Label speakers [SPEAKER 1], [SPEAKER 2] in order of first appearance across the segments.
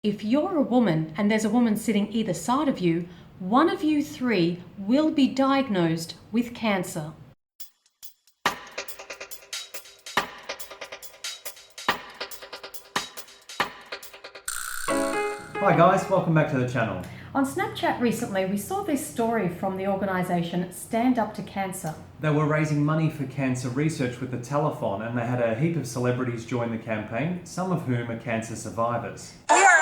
[SPEAKER 1] If you're a woman and there's a woman sitting either side of you, one of you three will be diagnosed with cancer.
[SPEAKER 2] Hi guys, welcome back to the channel.
[SPEAKER 1] On Snapchat recently, we saw this story from the organisation Stand Up to Cancer.
[SPEAKER 2] They were raising money for cancer research with the telethon, and they had a heap of celebrities join the campaign, some of whom are cancer survivors.
[SPEAKER 3] We are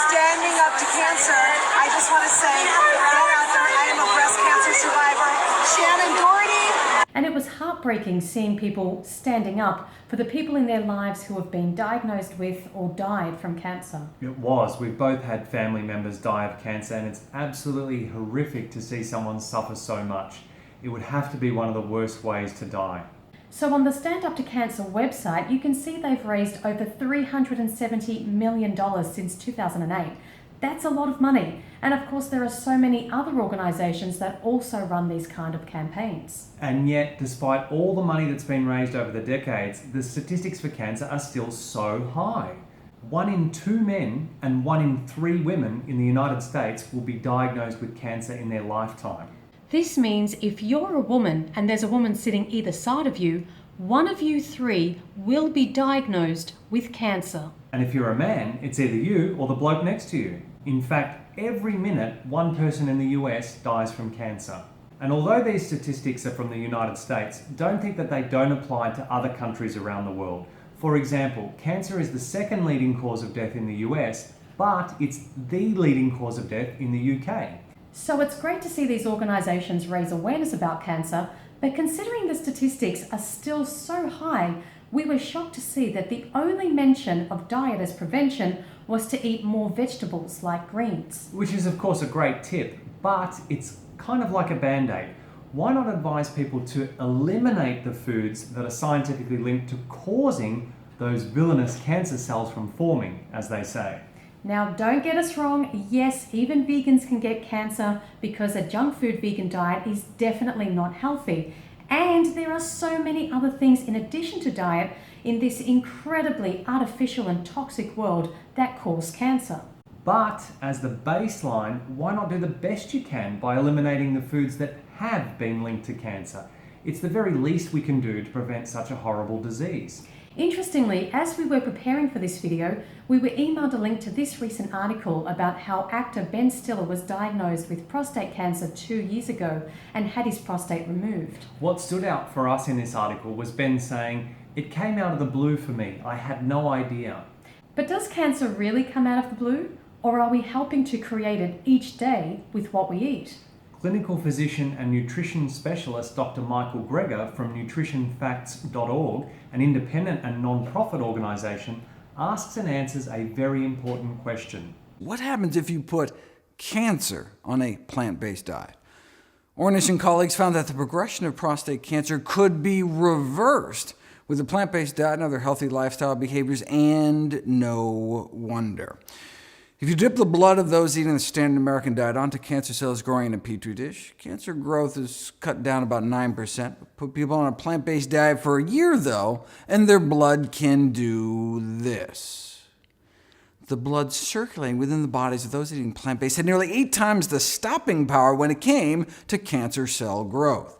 [SPEAKER 3] standing up to cancer. I just want to say, get out there. I am a breast cancer survivor. Shannon Doherty.
[SPEAKER 1] And it was heartbreaking seeing people standing up for the people in their lives who have been diagnosed with or died from cancer.
[SPEAKER 2] It was. We've both had family members die of cancer, and it's absolutely horrific to see someone suffer so much. It would have to be one of the worst ways to die.
[SPEAKER 1] So on the Stand Up to Cancer website, you can see they've raised over $370 million since 2008. That's a lot of money. And of course, there are so many other organisations that also run these kind of campaigns.
[SPEAKER 2] And yet, despite all the money that's been raised over the decades, the statistics for cancer are still so high. 1 in 2 men and 1 in 3 women in the United States will be diagnosed with cancer in their lifetime.
[SPEAKER 1] This means if you're a woman and there's a woman sitting either side of you, one of you three will be diagnosed with cancer.
[SPEAKER 2] And if you're a man, it's either you or the bloke next to you. In fact, every minute, one person in the US dies from cancer. And although these statistics are from the United States, don't think that they don't apply to other countries around the world. For example, cancer is the second leading cause of death in the US, but it's the leading cause of death in the UK.
[SPEAKER 1] So it's great to see these organisations raise awareness about cancer, but considering the statistics are still so high, we were shocked to see that the only mention of diet as prevention was to eat more vegetables like greens.
[SPEAKER 2] Which is of course a great tip, but it's kind of like a band-aid. Why not advise people to eliminate the foods that are scientifically linked to causing those villainous cancer cells from forming, as they say?
[SPEAKER 1] Now, don't get us wrong, yes, even vegans can get cancer because a junk food vegan diet is definitely not healthy. And there are so many other things in addition to diet in this incredibly artificial and toxic world that cause cancer.
[SPEAKER 2] But as the baseline, why not do the best you can by eliminating the foods that have been linked to cancer? It's the very least we can do to prevent such a horrible disease.
[SPEAKER 1] Interestingly, as we were preparing for this video, we were emailed a link to this recent article about how actor Ben Stiller was diagnosed with prostate cancer 2 years ago and had his prostate removed.
[SPEAKER 2] What stood out for us in this article was Ben saying, "It came out of the blue for me. I had no idea."
[SPEAKER 1] But does cancer really come out of the blue? Or are we helping to create it each day with what we eat?
[SPEAKER 2] Clinical physician and nutrition specialist Dr. Michael Greger from nutritionfacts.org, an independent and non-profit organisation, asks and answers a very important question.
[SPEAKER 4] What happens if you put cancer on a plant-based diet? Ornish and colleagues found that the progression of prostate cancer could be reversed with a plant-based diet and other healthy lifestyle behaviors, and no wonder. If you dip the blood of those eating the standard American diet onto cancer cells growing in a petri dish, cancer growth is cut down about 9%. Put people on a plant-based diet for a year, though, and their blood can do this. The blood circulating within the bodies of those eating plant-based had nearly 8 times the stopping power when it came to cancer cell growth.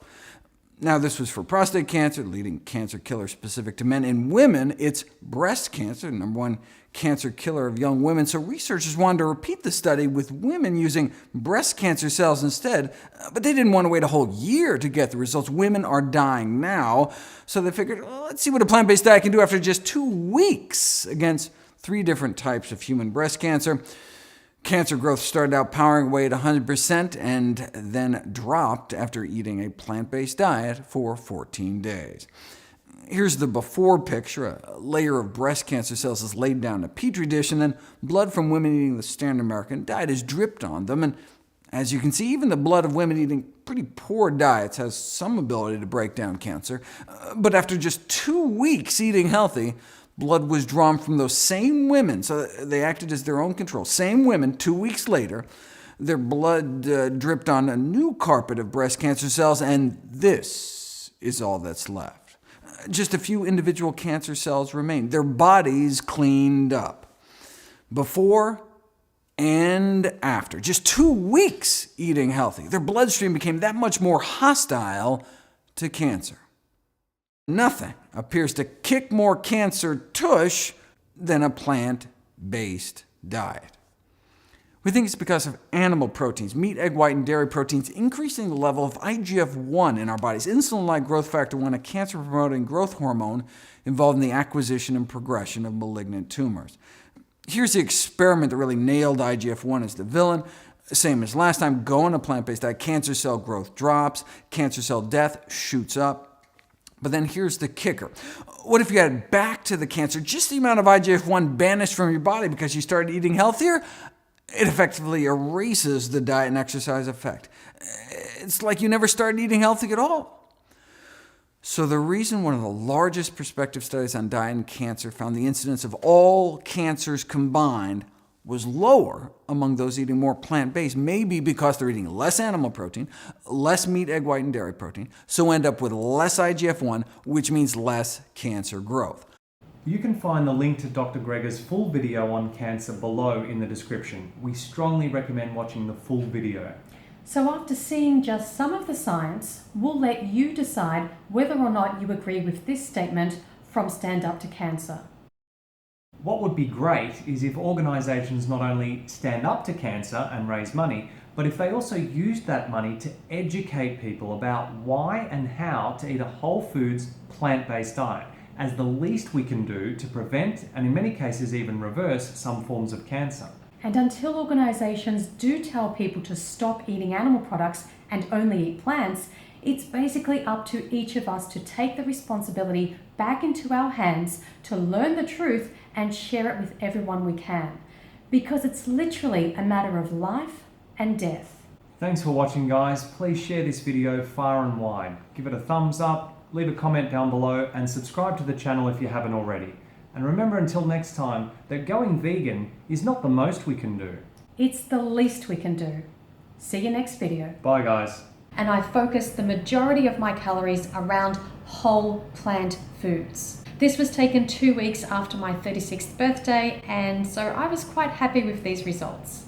[SPEAKER 4] Now, this was for prostate cancer, the leading cancer killer specific to men. In women, it's breast cancer, the #1 cancer killer of young women. So researchers wanted to repeat the study with women using breast cancer cells instead, but they didn't want to wait a whole year to get the results. Women are dying now, so they figured, well, let's see what a plant-based diet can do after just 2 weeks against 3 different types of human breast cancer. Cancer growth started out powering away at 100% and then dropped after eating a plant-based diet for 14 days. Here's the before picture. A layer of breast cancer cells is laid down in a petri dish, and then blood from women eating the standard American diet is dripped on them. And as you can see, even the blood of women eating pretty poor diets has some ability to break down cancer. But after just 2 weeks eating healthy, blood was drawn from those same women, so they acted as their own control. Same women, 2 weeks later, their blood dripped on a new carpet of breast cancer cells, and this is all that's left. Just a few individual cancer cells remain, their bodies cleaned up. Before and after just 2 weeks eating healthy, their bloodstream became that much more hostile to cancer. Nothing appears to kick more cancer tush than a plant-based diet. We think it's because of animal proteins, meat, egg white, and dairy proteins, increasing the level of IGF-1 in our bodies, insulin-like growth factor 1, a cancer-promoting growth hormone involved in the acquisition and progression of malignant tumors. Here's the experiment that really nailed IGF-1 as the villain. Same as last time, go on a plant-based diet, cancer cell growth drops, cancer cell death shoots up. But then here's the kicker. What if you added back to the cancer just the amount of IGF-1 banished from your body because you started eating healthier? It effectively erases the diet and exercise effect. It's like you never started eating healthy at all. So the reason one of the largest prospective studies on diet and cancer found the incidence of all cancers combined was lower among those eating more plant-based may be because they're eating less animal protein, less meat, egg white, and dairy protein, so end up with less IGF-1, which means less cancer growth.
[SPEAKER 2] You can find the link to Dr. Greger's full video on cancer below in the description. We strongly recommend watching the full video.
[SPEAKER 1] So after seeing just some of the science, we'll let you decide whether or not you agree with this statement from Stand Up to Cancer.
[SPEAKER 2] What would be great is if organisations not only stand up to cancer and raise money, but if they also used that money to educate people about why and how to eat a whole foods, plant-based diet, as the least we can do to prevent, and in many cases even reverse, some forms of cancer.
[SPEAKER 1] And until organisations do tell people to stop eating animal products and only eat plants, it's basically up to each of us to take the responsibility back into our hands to learn the truth and share it with everyone we can. Because it's literally a matter of life and death.
[SPEAKER 2] Thanks for watching, guys. Please share this video far and wide. Give it a thumbs up, leave a comment down below, and subscribe to the channel if you haven't already. And remember until next time that going vegan is not the most we can do.
[SPEAKER 1] It's the least we can do. See you next video.
[SPEAKER 2] Bye, guys.
[SPEAKER 1] And I focus the majority of my calories around whole plant foods. This was taken 2 weeks after my 36th birthday, and so I was quite happy with these results.